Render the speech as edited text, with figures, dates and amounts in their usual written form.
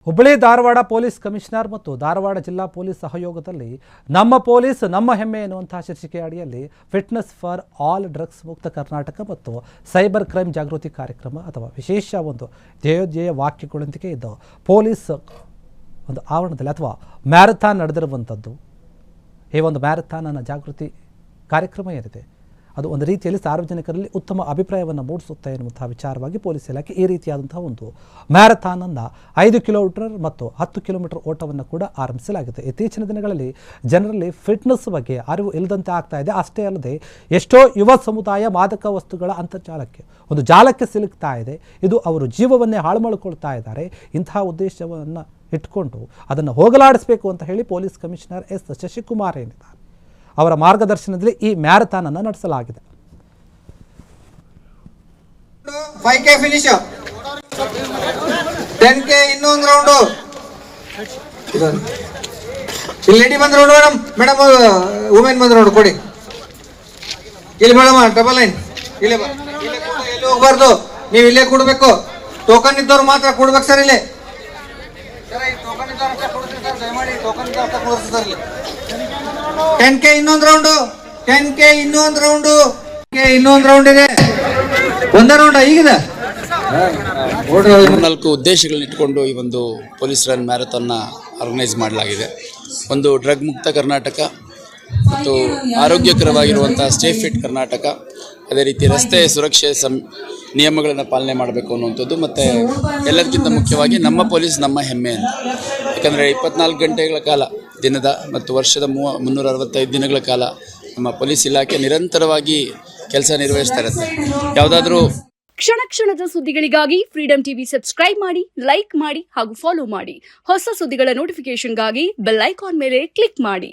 Hubballi Dharwad police commissioner ಮತ್ತು ಧಾರವಾಡ ಜಿಲ್ಲಾ police ಸಹಯೋಗದಲ್ಲಿ ನಮ್ಮ ಪೊಲೀಸ್ ನಮ್ಮ ಹೆಮ್ಮೆ ಎನ್ನುವಂತಹ ಶೀರ್ಷಿಕೆ ಅಡಿಯಲ್ಲಿ ಫಿಟ್ನೆಸ್ ಫಾರ್ ಆಲ್ ಡ್ರಗ್ಸ್ ಮುಕ್ತ ಕರ್ನಾಟಕ ಮತ್ತು ಸೈಬರ್ ಕ್ರೈಮ್ ಜಾಗೃತಿ ಕಾರ್ಯಕ್ರಮ ಅಥವಾ ವಿಶೇಷ ಒಂದು ಧ್ಯೇಯೋಧ್ಯೇಯ ವಾಕ್ಯಗಳೊಂದಿಗೆ ಇದ್ದ ಪೊಲೀಸ್ ಒಂದು ಆವರಣದಲ್ಲಿ ಅಥವಾ ಮ್ಯಾರಥಾನ್ ನಡೆದಿರುವಂಥದ್ದು. ಈ ಒಂದು ಮ್ಯಾರಥಾನ್ನ ಜಾಗೃತಿ ಕಾರ್ಯಕ್ರಮ ಏನಿದೆ ಅದು ಒಂದು ರೀತಿಯಲ್ಲಿ ಸಾರ್ವಜನಿಕರಲ್ಲಿ ಉತ್ತಮ ಅಭಿಪ್ರಾಯವನ್ನು ಮೂಡಿಸುತ್ತೆ ಎನ್ನುವಂತಹ ವಿಚಾರವಾಗಿ ಪೊಲೀಸ್ ಇಲಾಖೆ ಈ ರೀತಿಯಾದಂತಹ ಒಂದು ಮ್ಯಾರಥಾನನ್ನು 5 ಕಿಲೋಮೀಟರ್ ಮತ್ತು 10 ಕಿಲೋಮೀಟರ್ ಓಟವನ್ನು ಕೂಡ ಆರಂಭಿಸಲಾಗಿದೆ. ಇತ್ತೀಚಿನ ದಿನಗಳಲ್ಲಿ ಜನರಲ್ಲಿ ಫಿಟ್ನೆಸ್ ಬಗ್ಗೆ ಅರಿವು ಇಲ್ಲದಂತೆ ಆಗ್ತಾ ಇದೆ. ಅಷ್ಟೇ ಅಲ್ಲದೆ ಎಷ್ಟೋ ಯುವ ಸಮುದಾಯ ಮಾದಕ ವಸ್ತುಗಳ ಅಂತರ್ಜಾಲಕ್ಕೆ ಒಂದು ಜಾಲಕ್ಕೆ ಸಿಲುಕ್ತಾ ಇದೆ. ಇದು ಅವರು ಜೀವವನ್ನೇ ಹಾಳು ಮಾಡಿಕೊಳ್ತಾ ಇದ್ದಾರೆ. ಇಂತಹ ಉದ್ದೇಶವನ್ನು ಇಟ್ಕೊಂಡು ಅದನ್ನು ಹೋಗಲಾಡಿಸಬೇಕು ಅಂತ ಹೇಳಿ ಪೊಲೀಸ್ ಕಮಿಷನರ್ ಎಸ್ ಶಶಿಕುಮಾರ್ ಏನಿದ್ದಾರೆ ಅವರ ಮಾರ್ಗದರ್ಶನದಲ್ಲಿ ಈ ಮ್ಯಾರಥಾನ್ ಅನ್ನು ನಡೆಸಲಾಗಿದೆ. 5K ಫಿನಿಶ್, 10K ಇನ್ನೊಂದು ರೌಂಡು. ಇಲ್ಲಿ ಲೇಡಿ ಬಂದ್ ರೌಂಡ್ ಮೇಡಮ್, ವುಮೆನ್ ಬಂದ್ ರೌಂಡ್ ಕೊಡಿ. ಇಲ್ಲಿ ಮೇಡಮ್ ಡಬಲ್ ಲೈನ್, ಇಲ್ಲೇ ಎಲ್ಲಿ ಹೋಗ್ಬಾರ್ದು, ನೀವು ಇಲ್ಲೇ ಕೊಡ್ಬೇಕು. ಟೋಕನ್ ಇದ್ದವ್ರು ಮಾತ್ರ ಕೊಡ್ಬೇಕು ಸರ್. ಇಲ್ಲೇ ಟೋಕನ್ ಇದ್ದವ್ರು ಕೊಡ್ತೀವಿ ಸರ್, ದಯಮಾಡಿ ಟೋಕನ್ ಇದ್ದವ್ರು ಕೊಡ್ತೀವಿ ಸರ್. ಇಲ್ಲಿ 10K ಇನ್ನೊಂದು ರೌಂಡು, 10K ಇನ್ನೊಂದು ರೌಂಡು, ಇನ್ನೊಂದು ರೌಂಡ್ ಇದೆ. ಒಂದೇ ರೌಂಡ್ ಈಗಿದೆ. 4 ಉದ್ದೇಶಗಳನ್ನ ಇಟ್ಕೊಂಡು ಈ ಒಂದು ಪೊಲೀಸ್ ರನ್ ಮ್ಯಾರಥಾನ್ನ ಆರ್ಗನೈಸ್ ಮಾಡಲಾಗಿದೆ. ಒಂದು ಡ್ರಗ್ ಮುಕ್ತ ಕರ್ನಾಟಕ ಮತ್ತು ಆರೋಗ್ಯಕರವಾಗಿರುವಂಥ ಸ್ಟೇ ಫಿಟ್ ಕರ್ನಾಟಕ, ಅದೇ ರೀತಿ ರಸ್ತೆ ಸುರಕ್ಷೆ ನಿಯಮಗಳನ್ನು ಪಾಲನೆ ಮಾಡಬೇಕು ಅನ್ನುವಂಥದ್ದು, ಮತ್ತು ಎಲ್ಲದಕ್ಕಿಂತ ಮುಖ್ಯವಾಗಿ ನಮ್ಮ ಪೊಲೀಸ್ ನಮ್ಮ ಹೆಮ್ಮೆ ಅಂತ. ಯಾಕಂದರೆ 24 ಗಂಟೆಗಳ ಕಾಲ ದಿನದ ಮತ್ತು ವರ್ಷದ 365 ದಿನಗಳ ಕಾಲ ನಮ್ಮ ಪೊಲೀಸ್ ಇಲಾಖೆ ನಿರಂತರವಾಗಿ ಕೆಲಸ ನಿರ್ವಹಿಸ್ತಾ ಇರುತ್ತೆ. ಯಾವುದಾದ್ರೂ ಕ್ಷಣ ಕ್ಷಣದ ಸುದ್ದಿಗಳಿಗಾಗಿ ಫ್ರೀಡಂ ಟಿವಿ ಸಬ್ಸ್ಕ್ರೈಬ್ ಮಾಡಿ, ಲೈಕ್ ಮಾಡಿ ಹಾಗೂ ಫಾಲೋ ಮಾಡಿ. ಹೊಸ ಸುದ್ದಿಗಳ ನೋಟಿಫಿಕೇಶನ್ಗಾಗಿ ಬೆಲ್ ಐಕಾನ್ ಮೇಲೆ ಕ್ಲಿಕ್ ಮಾಡಿ.